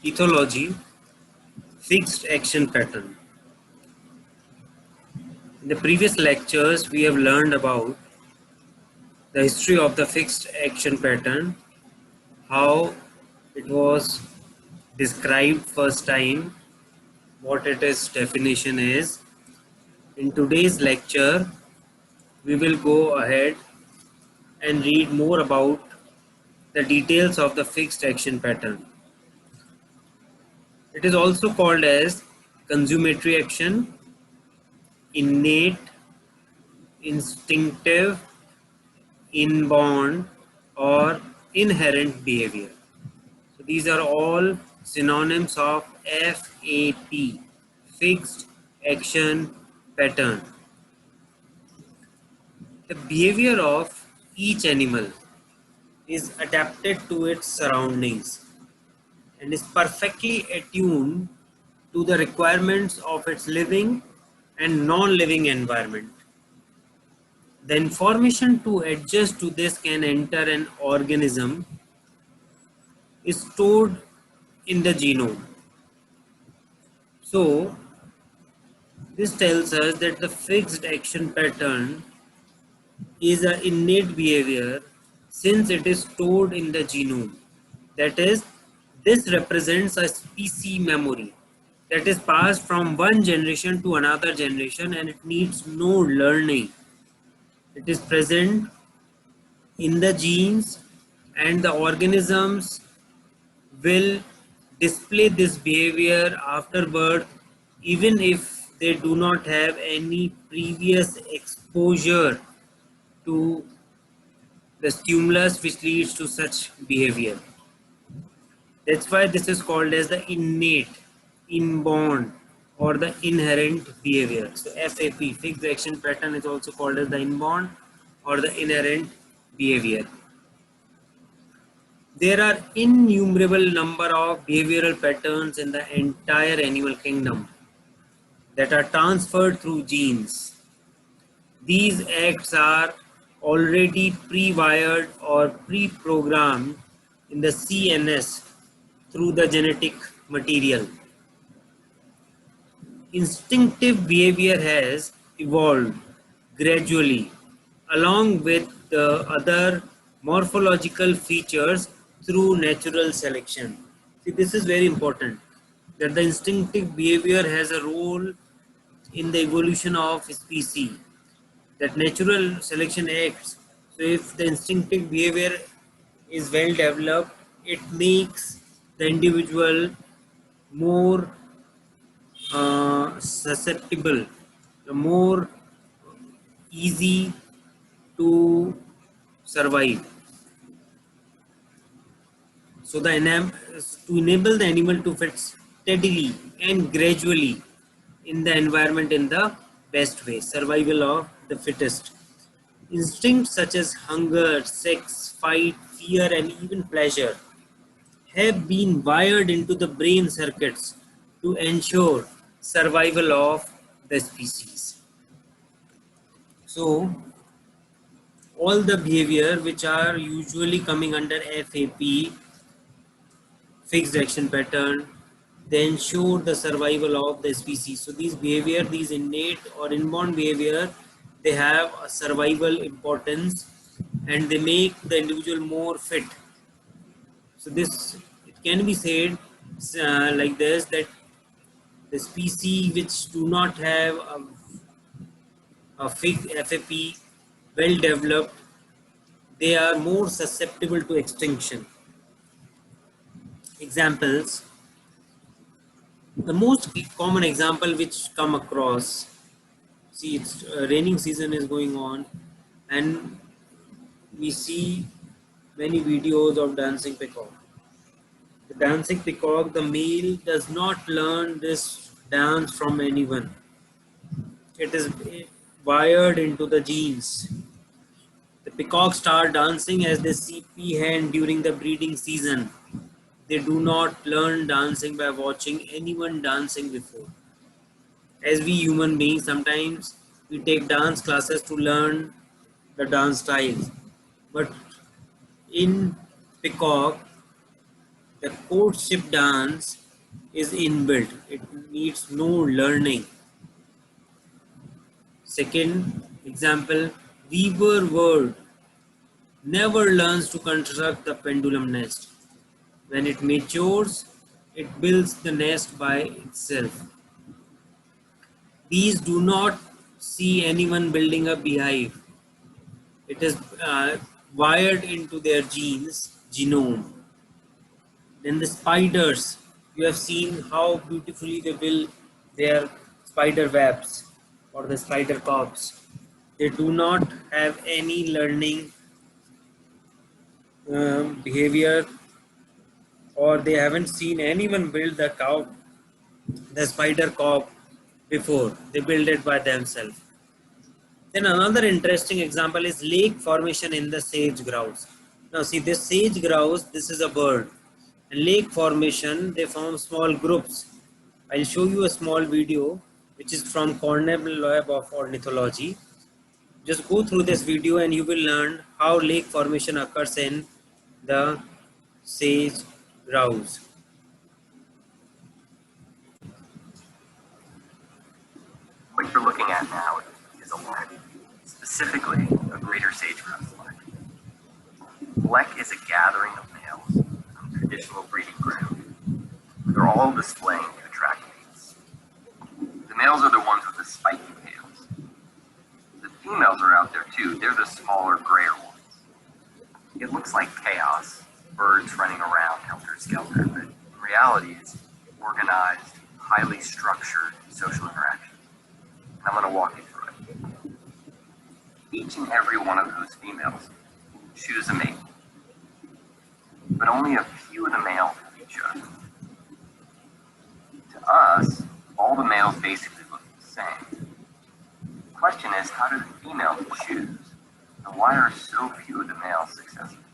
Ethology, fixed action pattern. In the previous lectures, we have learned about the history of the fixed action pattern, how it was described first time, what its definition is. In today's lecture, we will go ahead and read more about the details of the fixed action pattern. It is also called as consummatory action, innate, instinctive, inborn, or inherent behavior. So these are all synonyms of FAP, fixed action pattern. The behavior of each animal is adapted to its surroundings and is perfectly attuned to the requirements of its living and non-living environment. The information to adjust to this can enter an organism is stored in the genome. So this tells us that the fixed action pattern is an innate behavior since it is stored in the genome. That is, this represents a species memory that is passed from one generation to another generation and it needs no learning. It is present in the genes and the organisms will display this behavior after birth even if they do not have any previous exposure to the stimulus which leads to such behavior. That's why this is called as the innate, inborn, or the inherent behavior. So FAP, fixed action pattern, is also called as the inborn or the inherent behavior. There are innumerable number of behavioral patterns in the entire animal kingdom that are transferred through genes. These acts are already pre-wired or pre-programmed in the CNS through the genetic material. Instinctive behavior has evolved gradually along with the other morphological features through natural selection. See, this is very important that the instinctive behavior has a role in the evolution of species, that natural selection acts. So if the instinctive behavior is well developed, it makes the individual more susceptible, more easy to survive. So to enable the animal to fit steadily and gradually in the environment in the best way, survival of the fittest. Instincts such as hunger, sex, fight, fear, and even pleasure have been wired into the brain circuits to ensure survival of the species. So all the behavior which are usually coming under FAP, fixed action pattern, they ensure the survival of the species. So these behavior, these innate or inborn behavior, they have a survival importance and they make the individual more fit. So this, it can be said like this, that the species which do not have a fixed FAP well developed, they are more susceptible to extinction. Examples. The most common example which come across, see, it's raining season is going on and we see many videos of dancing peacock. The dancing peacock, the male does not learn this dance from anyone. It is wired into the genes. The peacocks start dancing as they see peahen during the breeding season. They do not learn dancing by watching anyone dancing before. As we human beings, sometimes we take dance classes to learn the dance styles. But in peacock, The courtship dance is inbuilt. It needs no learning. Second example, weaver bird never learns to construct the pendulum nest. When it matures, it builds the nest by itself. Bees do not see anyone building a beehive. It is wired into their genome. Then the spiders, you have seen how beautifully they build their spider webs or the spider cobs. They do not have any learning behavior, or they haven't seen anyone build the spider cob before. They build it by themselves. Then another interesting example is lake formation in the sage grouse. Now see, this sage grouse, this is a bird. And lake formation, they form small groups. I'll show you a small video which is from Cornell Lab of Ornithology. Just go through this video and you will learn how lake formation occurs in the sage grouse. What you're looking at now is a lek, specifically a greater sage-grouse lek. Lek is a gathering of males on traditional breeding ground. They're all displaying to attract mates. The males are the ones with the spiky tails. The females are out there too. They're the smaller, grayer ones. It looks like chaos, birds running around helter-skelter, but in reality it's organized, highly structured social interaction. I'm going to walk you through it. Each and every one of those females choose a mate, but only a few of the males have each other. To us, all the males basically look the same. The question is, how do the females choose? And why are so few of the males successful?